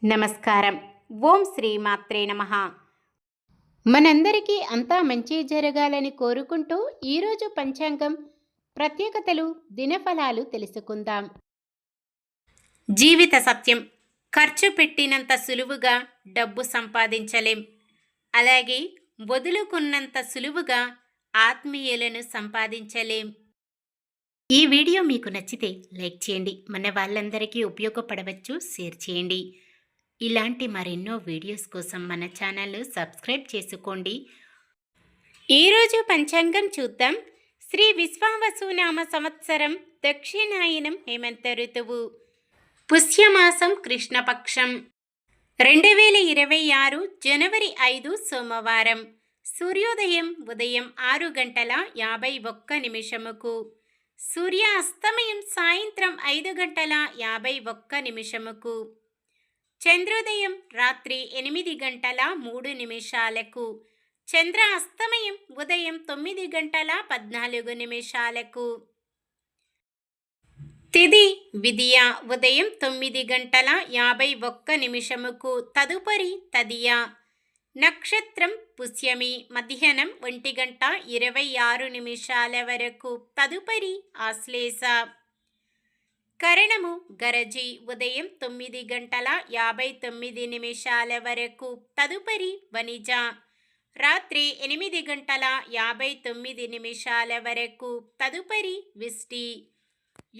నమస్కారం. ఓం శ్రీ మాత్రే నమః. మనందరికీ అంతా మంచి జరగాలని కోరుకుంటూ ఈరోజు పంచాంగం ప్రత్యేకతలు, దినఫలాలు తెలుసుకుందాం. జీవిత సత్యం: ఖర్చు పెట్టినంత సులువుగా డబ్బు సంపాదించలేం. అలాగే వదులుకున్నంత సులువుగా ఆత్మీయులను సంపాదించలేం. ఈ వీడియో మీకు నచ్చితే లైక్ చేయండి. మన వాళ్ళందరికీ ఉపయోగపడవచ్చు, షేర్ చేయండి. ఇలాంటి మరెన్నో వీడియోస్ కోసం మన ఛానల్ సబ్స్క్రైబ్ చేసుకోండి. ఈరోజు పంచాంగం చూద్దాం. శ్రీ విశ్వావసునామ సంవత్సరం, దక్షిణాయనం, హేమంత ఋతువు, పుష్యమాసం, కృష్ణపక్షం, 2026 జనవరి 5 సోమవారం. సూర్యోదయం ఉదయం 6:51 సూర్యాస్తమయం సాయంత్రం 5:51. చంద్రోదయం రాత్రి 8:03. చంద్ర అస్తమయం ఉదయం 9:14. తిథి విదియ ఉదయం 9:51. తదుపరి తదియ. నక్షత్రం పుష్యమి మధ్యాహ్నం 1:26 వరకు. తదుపరి ఆశ్లేష. కరణము గరజి ఉదయం 9:59 వరకు. తదుపరి వనిజ రాత్రి 8:59 వరకు. తదుపరి విష్టి.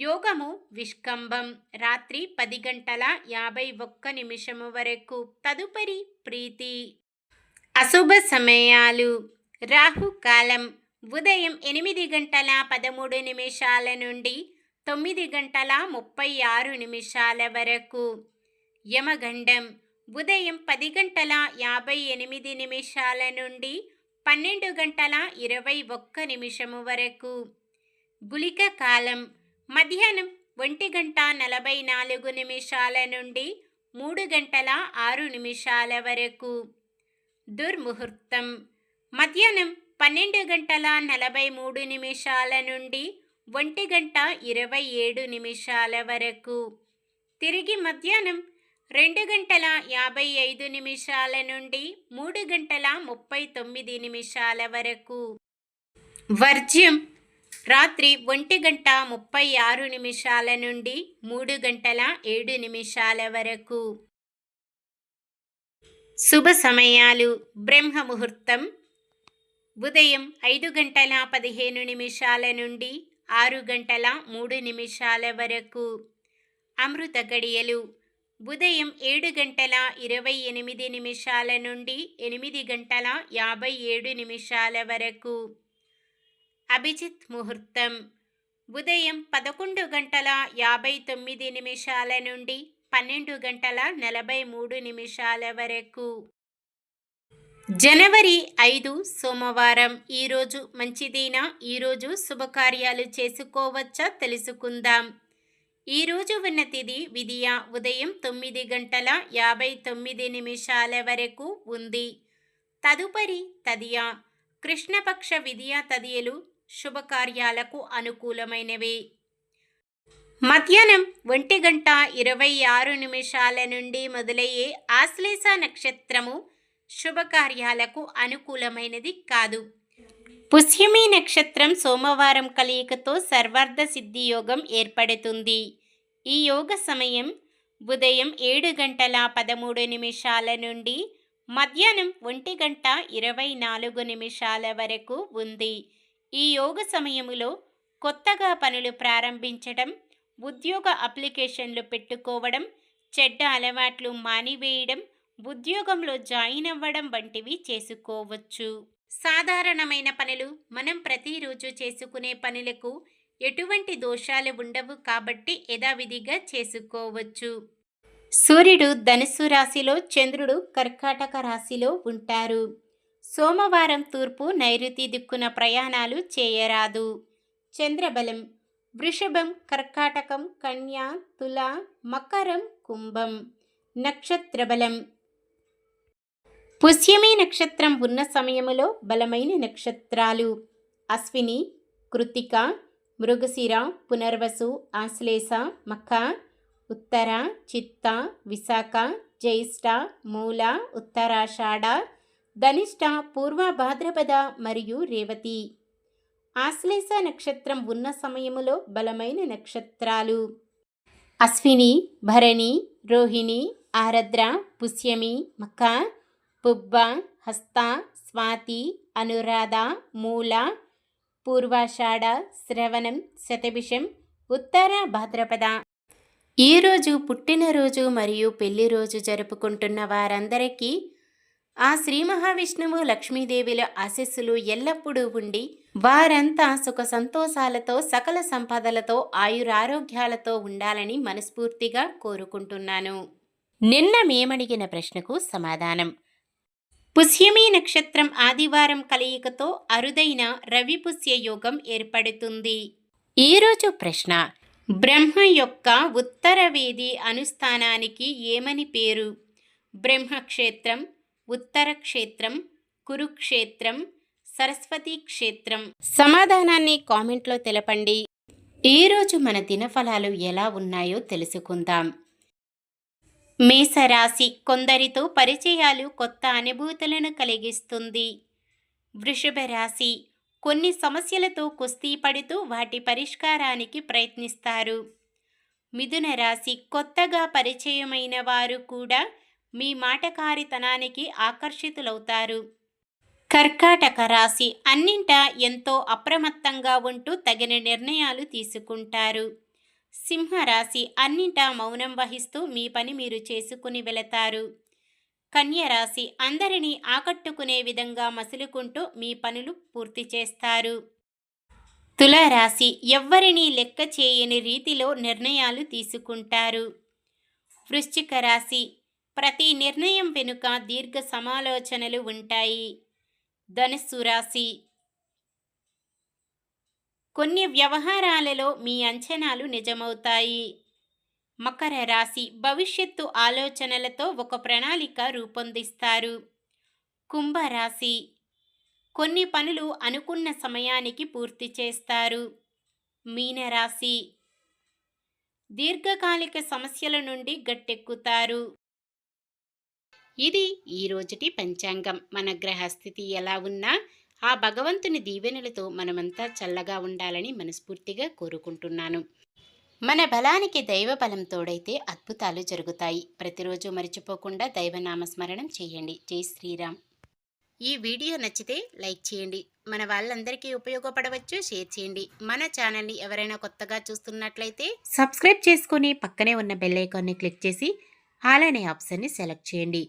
యోగము విష్కంభం రాత్రి 10:51 వరకు. తదుపరి ప్రీతి. అశుభ సమయాలు: రాహుకాలం ఉదయం 8:13 నుండి 9:36 వరకు. యమగండం ఉదయం 10:58 నుండి 12:21 వరకు. గుళిక కాలం మధ్యాహ్నం 1:44 నుండి 3:06 వరకు. దుర్ముహూర్తం మధ్యాహ్నం 12:43 నుండి 1:27 వరకు. తిరిగి మధ్యాహ్నం 2:55 నుండి 3:39 వరకు. వర్జ్యం రాత్రి 1:36 నుండి 3:07 వరకు. శుభ సమయాలు: బ్రహ్మ ముహూర్తం ఉదయం 5:15 నుండి 6:03 వరకు. అమృత గడియలు ఉదయం 7:28 నుండి 8:57 వరకు. అభిజిత్ ముహూర్తం ఉదయం 11:59 నుండి 12:43 వరకు. జనవరి 5 సోమవారం. ఈరోజు మంచిదేనా? ఈరోజు శుభకార్యాలు చేసుకోవచ్చా తెలుసుకుందాం. ఈరోజు ఉన్న తిథి విదియ ఉదయం 9:59 వరకు ఉంది. తదుపరి తదియ. కృష్ణపక్ష విదియ తదియలు శుభకార్యాలకు అనుకూలమైనవి. మధ్యాహ్నం 1:26 నుండి మొదలయ్యే ఆశ్లేష నక్షత్రము శుభకార్యాలకు అనుకూలమైనది కాదు. పుష్యమి నక్షత్రం సోమవారం కలయికతో సర్వార్థ సిద్ధి యోగం ఏర్పడుతుంది. ఈ యోగ సమయం ఉదయం 7:13 నుండి మధ్యాహ్నం 1:24 వరకు ఉంది. ఈ యోగ సమయములో కొత్తగా పనులు ప్రారంభించడం, ఉద్యోగ అప్లికేషన్లు పెట్టుకోవడం, చెడ్డ అలవాట్లు మానివేయడం, ఉద్యోగంలో జాయిన్ అవ్వడం వంటివి చేసుకోవచ్చు. సాధారణమైన పనులు మనం ప్రతిరోజు చేసుకునే పనులకు ఎటువంటి దోషాలు ఉండవు కాబట్టి యథావిధిగా చేసుకోవచ్చు. సూర్యుడు ధనుస్సు రాశిలో, చంద్రుడు కర్కాటక రాశిలో ఉంటారు. సోమవారం తూర్పు నైరుతి దిక్కున ప్రయాణాలు చేయరాదు. చంద్రబలం వృషభం, కర్కాటకం, కన్య, తుల, మకరం, కుంభం. నక్షత్ర బలం పుష్యమి నక్షత్రం ఉన్న సమయములో బలమైన నక్షత్రాలు అశ్విని, కృత్తిక, మృగశిర, పునర్వసు, ఆశ్లేష, మఖ, ఉత్తర, చిత్త, విశాఖ, జ్యేష్ఠ, మూల, ఉత్తరాషాఢ, ధనిష్ట, పూర్వ భాద్రపద మరియు రేవతి. ఆశ్లేష నక్షత్రం ఉన్న సమయములో బలమైన నక్షత్రాలు: అశ్విని, భరణి, రోహిణి, ఆరద్ర, పుష్యమి, మఖ, పుబ్బ, హస్త, స్వాతి, అనురాధ, మూల, పూర్వాషాఢ, శ్రవణం, శతభిషం, ఉత్తర భాద్రపద. ఈరోజు పుట్టినరోజు మరియు పెళ్లి రోజు జరుపుకుంటున్న వారందరికీ ఆ శ్రీ మహావిష్ణువు లక్ష్మీదేవిల ఆశీస్సులు ఎల్లప్పుడూ ఉండి వారంతా సుఖ సంతోషాలతో సకల సంపదలతో ఆయురారోగ్యాలతో ఉండాలని మనస్ఫూర్తిగా కోరుకుంటున్నాను. నిన్న మేమడిగిన ప్రశ్నకు సమాధానం: పుష్యమి నక్షత్రం ఆదివారం కలయికతో అరుదైన రవిపుష్య యోగం ఏర్పడుతుంది. ఈరోజు ప్రశ్న: బ్రహ్మ యొక్క ఉత్తరవేది అనుస్థానానికి ఏమని పేరు? బ్రహ్మక్షేత్రం, ఉత్తర క్షేత్రం, కురుక్షేత్రం, సరస్వతి క్షేత్రం. సమాధానాన్ని కామెంట్లో తెలపండి. ఈరోజు మన దినఫలాలు ఎలా ఉన్నాయో తెలుసుకుందాం. మేషరాశి: కొందరితో పరిచయాలు కొత్త అనుభూతులను కలిగిస్తుంది. వృషభ రాశి: కొన్ని సమస్యలతో కుస్తీ పడుతూ వాటి పరిష్కారానికి ప్రయత్నిస్తారు. మిథున రాశి: కొత్తగా పరిచయమైన వారు కూడా మీ మాటకారితనానికి ఆకర్షితులవుతారు. కర్కాటక రాశి: అన్నింటా ఎంతో అప్రమత్తంగా ఉంటూ తగిన నిర్ణయాలు తీసుకుంటారు. సింహరాశి: అన్నింటా మౌనం వహిస్తూ మీ పని మీరు చేసుకుని వెళతారు. కన్యరాశి: అందరినీ ఆకట్టుకునే విధంగా మసులుకుంటూ మీ పనులు పూర్తి చేస్తారు. తులారాశి: ఎవ్వరినీ లెక్క చేయని రీతిలో నిర్ణయాలు తీసుకుంటారు. వృశ్చిక రాశి: ప్రతి నిర్ణయం వెనుక దీర్ఘ సమాలోచనలు ఉంటాయి. ధనుస్సు రాశి: కొన్ని వ్యవహారాలలో మీ అంచనాలు నిజమవుతాయి. మకర రాశి: భవిష్యత్తు ఆలోచనలతో ఒక ప్రణాళిక రూపొందిస్తారు. కుంభరాశి: కొన్ని పనులు అనుకున్న సమయానికి పూర్తి చేస్తారు. మీనరాశి: దీర్ఘకాలిక సమస్యల నుండి గట్టెక్కుతారు. ఇది ఈరోజుటి పంచాంగం. మన గ్రహస్థితి ఎలా ఉన్నా ఆ భగవంతుని దీవెనలతో మనమంతా చల్లగా ఉండాలని మనస్ఫూర్తిగా కోరుకుంటున్నాను. మన బలానికి దైవ బలం తోడైతే అద్భుతాలు జరుగుతాయి. ప్రతిరోజు మర్చిపోకుండా దైవనామస్మరణం చేయండి. జై శ్రీరామ్. ఈ వీడియో నచ్చితే లైక్ చేయండి. మన వాళ్ళందరికీ ఉపయోగపడవచ్చు. షేర్ చేయండి. మన ఛానల్ని ఎవరైనా కొత్తగా చూస్తున్నట్లయితే సబ్స్క్రైబ్ చేసుకొని పక్కనే ఉన్న బెల్ ఐకాన్ని క్లిక్ చేసి ఆల్ అనే ఆప్షన్ని సెలెక్ట్ చేయండి.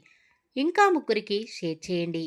ఇంకా ముగ్గురికి షేర్ చేయండి.